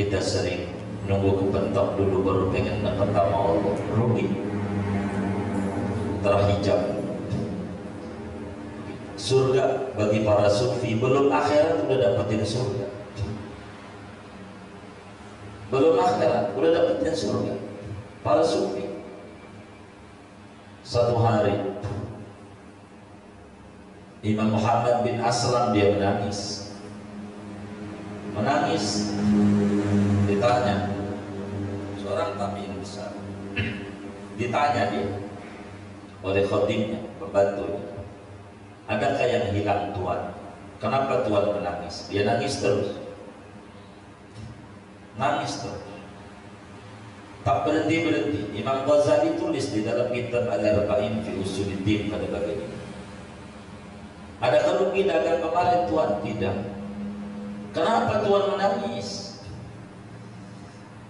Kita sering nunggu kepentok dulu baru pengen dapat sama Allah, rugi, terhijab. Surga bagi para sufi, belum akhirat udah dapetin surga, belum akhirat udah dapetin surga. Para sufi, satu hari Imam Muhammad bin Aslam dia menangis. Ditanya seorang tabi'in besar, ditanya dia oleh khodimnya, pembantunya, adakah yang hilang Tuhan? Kenapa Tuhan menangis? Dia nangis terus, tak berhenti. Imam Ghazali tulis di dalam kitab Al-Arba'in fi Usuluddin pada bagian ini. Adakah rugi dagang kemarin Tuhan? Tidak. Kenapa Tuhan menangis?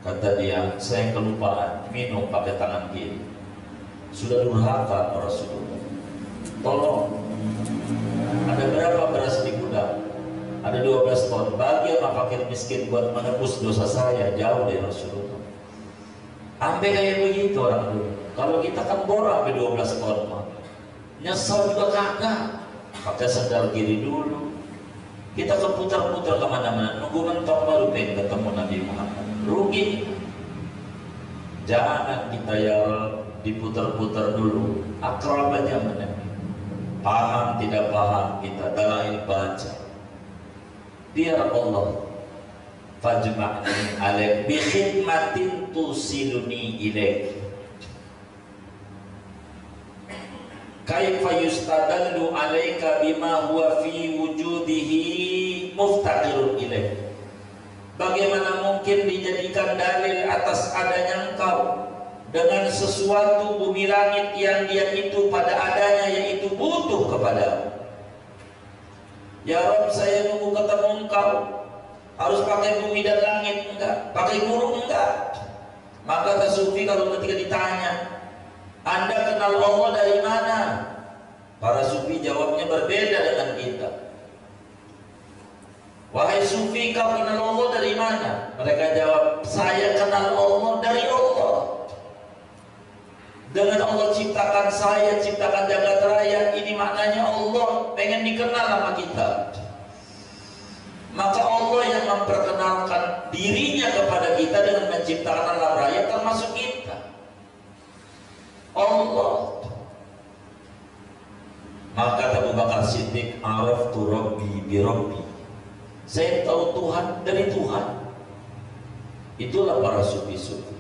Kata dia, saya kelupaan minum pakai tangan kiri. Sudah durhaka Rasulullah. Tolong, ada berapa beras di gudang? Ada 12 ton. Bagi sama fakir miskin buat menebus dosa saya. Jauh dari Rasulullah. Sampai kayak begitu orang dulu. Kalau kita kan borong sampai 12 ton, nyesel juga kagak. Pakai sendal kiri dulu. Kita keputar-putar kemana-mana, nunggu mentok baru pengen ketemu Nabi Muhammad. Rugi. Jangan kita ya diputar-putar dulu. Akrab aja mana? Paham tidak paham kita dalail baca. Biar Allah fajma'ni alaik bi khidmatin tusiluni ilaik. Kaifa yustadallu alaika bima huwa fi wujudihi muftaqirun ilaih. Bagaimana mungkin dijadikan dalil atas adanya engkau dengan sesuatu bumi langit yang dia itu pada adanya yaitu butuh kepadamu. Ya Rabb, saya nunggu ketemu engkau harus pakai bumi dan langit? Enggak. Pakai burung? Enggak. Maka kata sufi kalau ketika ditanya, Anda kenal Allah dari mana? Para sufi jawabnya berbeda dengan kita. Wahai sufi, kau kenal Allah dari mana? Mereka jawab, saya kenal Allah dari Allah. Dengan Allah ciptakan saya, ciptakan jagat raya. Ini maknanya Allah pengen dikenal sama kita. Maka Allah yang memperkenalkan dirinya kepada kita dengan menciptakan alam raya, termasuk kita. Allah. Maka Abu Bakar Siddiq, araftu rabbi bi rabbi. Saya tahu Tuhan dari Tuhan. Itulah para sufi-sufi.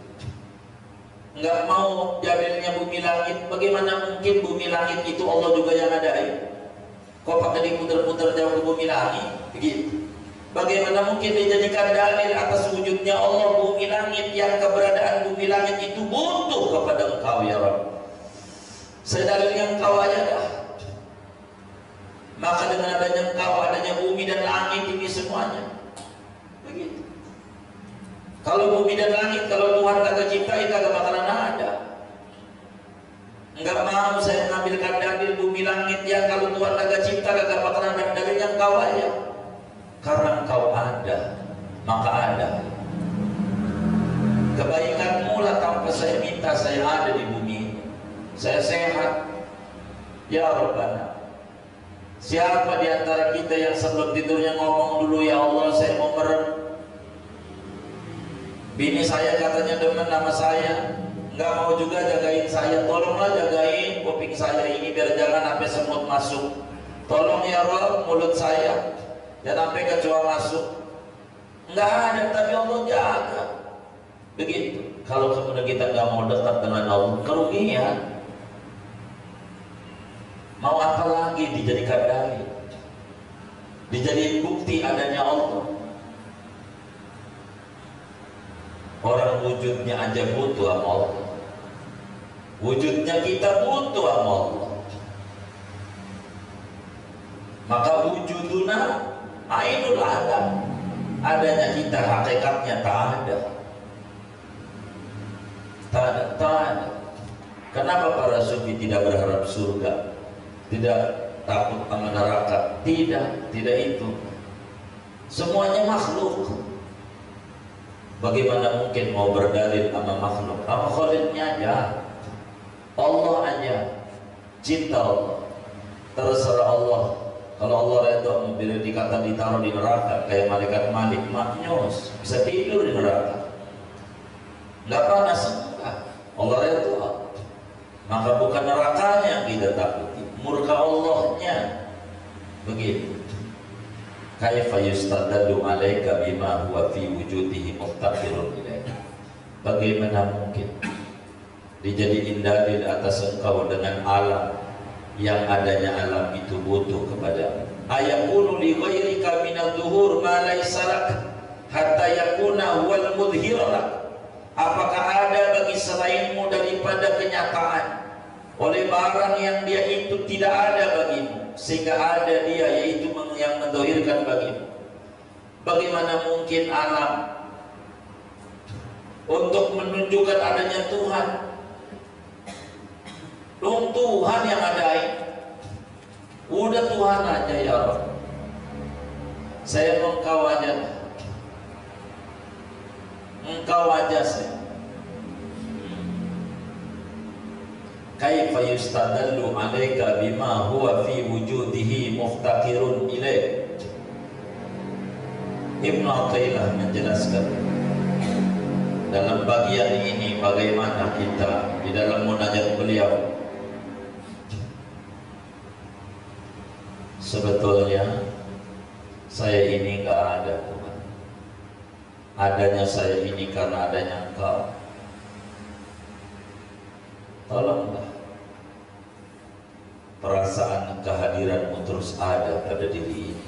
Enggak mau dalilnya bumi langit. Bagaimana mungkin bumi langit itu Allah juga yang adain? Kok pakai diputar-putar jauh ke bumi langit? Begitu. Bagaimana mungkin dijadikan dalil atas wujudnya Allah bumi langit, yang keberadaan bumi langit itu butuh kepada engkau ya Rabb. Saya dalilnya engkau aja dah. Maka dengan adanya engkau, adanya bumi dan langit ini semuanya. Begitu. Kalau bumi dan langit, kalau Tuhan kagak ciptain, kagak bakalan ada. Enggak mau saya mengambilkan dalil bumi langit yang kalau Tuhan kagak cipta, kagak bakalan ada. Dalilnya engkau aja. Karena engkau ada, maka ada. Kebaikanmu lah tanpa saya minta, saya ada di bumi. Saya sehat. Ya Rabbana. Siapa di antara kita yang sebelum tidurnya ngomong dulu, ya Allah saya mau merem. Bini saya katanya demen nama saya, nggak mau juga jagain saya. Tolonglah jagain kuping saya ini biar jangan sampai semut masuk. Tolong ya Rabb mulut saya, jangan sampai kecoa masuk. Nggak ada, tapi Allah jaga. Begitu. Kalau kemudian kita nggak mau dekat dengan Allah, kerugian. Mau apa lagi dijadikan dalil? Dijadiin bukti adanya Allah. Orang wujudnya aja butuh sama Allah. Wujudnya kita butuh sama Allah. Maka wujuduna ainul adam. Adanya kita hakikatnya tak ada. Tak ada. Kenapa para sufi tidak berharap surga? Tidak takut sama neraka? Tidak itu. Semuanya makhluk. Bagaimana mungkin mau berdalil sama makhluk? Sama Khaliknya aja, Allah aja. Cinta Allah, terserah Allah. Kalau Allah redha bila dikata ditaruh di neraka kayak malaikat Malik, maknyos bisa tidur di neraka, nggak panas enggak. Allah redha, maka bukan nerakanya yang kita takuti, murka Allahnya. Begitu. Kaifa yustadallu alaika bima huwa fi wujudihi muftaqirun ilaika. Bagaimana mungkin dijadiin dalil atas engkau dengan alam yang adanya alam itu butuh kepadamu. Ayakunu li ghairika minal dhuhur ma laysa lak hatta yakuna huwal mudhhir lak. Apakah ada bagi selainmu daripada kenyataan oleh barang yang dia itu tidak ada bagimu, sehingga ada dia yaitu yang mendhahirkan bagimu. Bagaimana mungkin alam untuk menunjukkan adanya Tuhan? Tuhan yang adain. Udah Tuhan aja ya Rabb. Saya mau engkau aja. Engkau aja saya. Kaifa yustadallu alaika bima huwa fi wujudihi muftaqirun ilaih. Ibnu Athaillah menjelaskan dalam bagian ini bagaimana kita di dalam munajat beliau. Sebetulnya saya ini nggak ada Tuhan. Adanya saya ini karena adanya Engkau. Tolonglah perasaan kehadiranmu terus ada pada diri ini.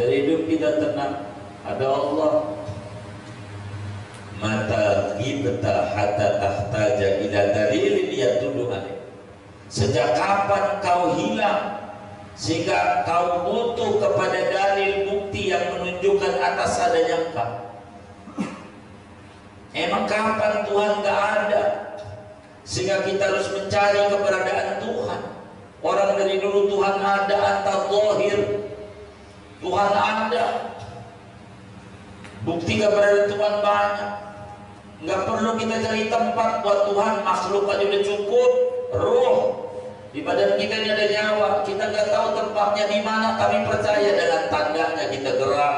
Dari hidup kita tenang, ada Allah. Mata ghibta hatta tahtaja ila dalilin yadullu alaik. Sejak kapan kau hilang sehingga kau butuh kepada dalil bukti yang menunjukkan atas adanya Engkau? Emang kapan Tuhan gak ada sehingga kita harus mencari keberadaan Tuhan? Orang dari dulu Tuhan ada, anta zahir, Tuhan ada, bukti keberadaan Tuhan banyak. Nggak perlu kita cari tempat buat Tuhan, makhluk aja udah cukup. Ruh di badan kita ini ada nyawa, kita nggak tahu tempatnya di mana, tapi percaya dengan tandanya kita gerak.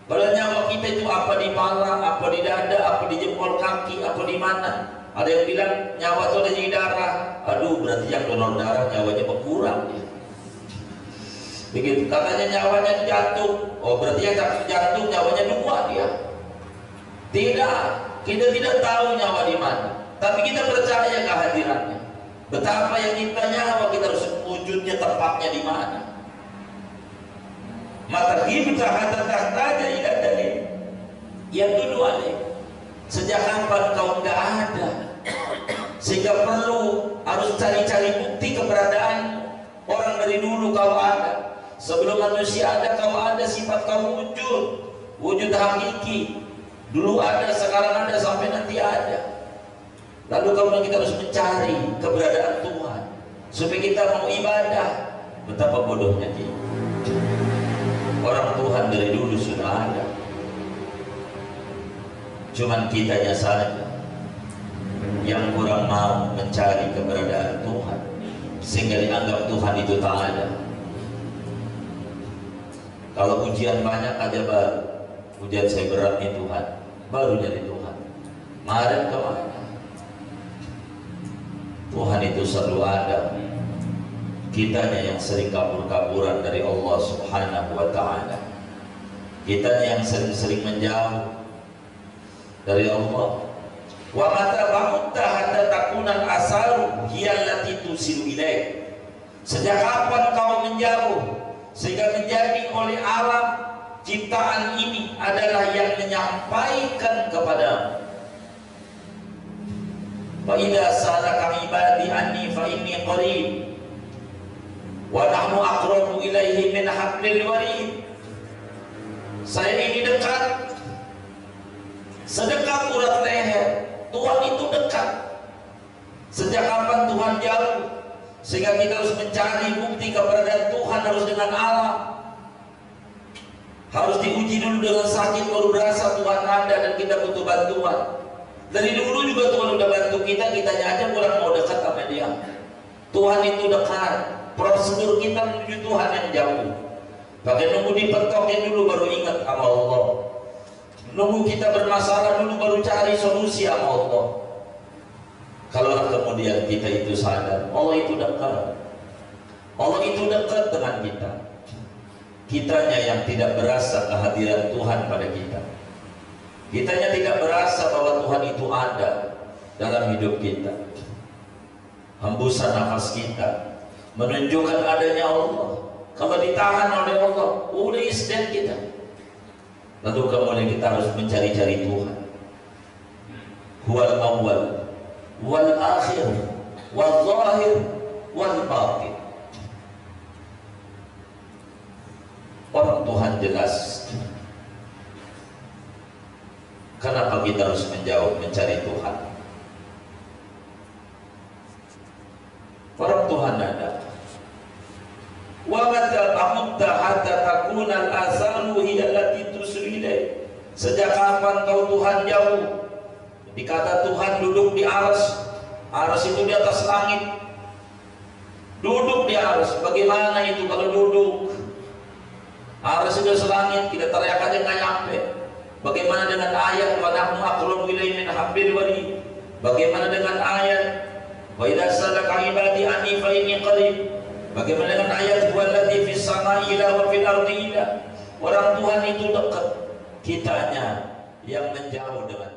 Padahal nyawa kita itu apa di pala, apa di dada, apa di jempol kaki, apa di mana. Ada yang bilang nyawa itu ada di darah. Aduh, berarti yang donor darah nyawanya berkurang ya. Begitu. Katanya nyawanya di jantung. Oh, berarti yang jantung nyawanya 2 dia. Tidak, kita tidak tahu nyawa di mana, tapi kita percaya kehadirannya. Betapa yang kita nyawa, kita harus wujudnya tempatnya di mana. Mata kita hatta tahtaja ila dalil. Yang kedua nih, sejak kapan kau nggak ada sehingga perlu harus cari-cari bukti keberadaan? Orang dari dulu kau ada, sebelum manusia ada kau ada, sifat kau wujud hakiki. Dulu ada, sekarang ada, sampai nanti ada. Lalu kemudian kita harus mencari keberadaan Tuhan supaya kita mau ibadah. Betapa bodohnya kita. Orang Tuhan dari dulu sudah ada, cuman kitanya saja yang kurang mau mencari keberadaan Tuhan, sehingga dianggap Tuhan itu tak ada. Kalau ujian banyak aja baru ujian saya berat nih Tuhan, baru jadi Tuhan. Kemarin kemana? Tuhan itu selalu ada. Kitanya yang sering kabur-kaburan dari Allah Subhanahu wa ta'ala. Kitanya yang sering-sering menjauh dari Allah. Wa mata ba'utta hatta takunan asaru hiyallati tusilu ilaih. Sejak kapan kau menjauh sehingga menjadi oleh alam ciptaan ini adalah yang menyampaikan kepadamu. Fa idza salaka ibadi anni fa inni qarib wa nahnu aqrabu ilaihi min hablil warid. Saya ini dekat, sedekat urat leher. Tuhan itu dekat. Sejak kapan Tuhan jauh sehingga kita harus mencari bukti keberadaan Tuhan harus dengan alam? Harus diuji dulu dengan sakit baru berasa Tuhan ada dan kita butuh bantuan. Dari dulu juga Tuhan udah bantu kita, kitanya aja kurang mau dekat sama Dia. Tuhan itu dekat. Prosedur kita menuju Tuhan yang jauh. Pakai nunggu dipentoknya dulu baru ingat sama Allah. Nunggu kita bermasalah dulu baru cari solusi sama Allah. Kalau kemudian kita itu sadar, Allah itu dekat. Allah itu dekat dengan kita. Kitanya yang tidak berasa kehadiran Tuhan pada kita. Kitanya tidak berasa bahwa Tuhan itu ada dalam hidup kita. Hembusan nafas kita menunjukkan adanya Allah. Kalau ditahan oleh Allah, udah istirahat kita. Lalu kemudian kita harus mencari-cari Tuhan. Huwal awwal wal akhir wal zahir wal batin. Orang Tuhan jelas. Kenapa kita harus menjauh mencari Tuhan? Orang Tuhan ada. Wa mata amutta hatta takuna al-azalu hiya allati tusrilai. Sejak kapan kau Tuhan jauh? Dikata Tuhan duduk di arsy. Arsy itu di atas langit. Duduk di arsy. Bagaimana itu kalau duduk? Arsy sudah selangit, kita teriak aja nggak nyampe. Bagaimana dengan ayat wa nahnu aqrabu ilaihi min hablil warid? Bagaimana dengan ayat wa idza salaka ibadi anni fa inni qarib? Bagaimana dengan ayat huwallazi fis samai ila wa fil ardi ila? Orang Tuhan itu dekat, kitanya yang menjauh dengan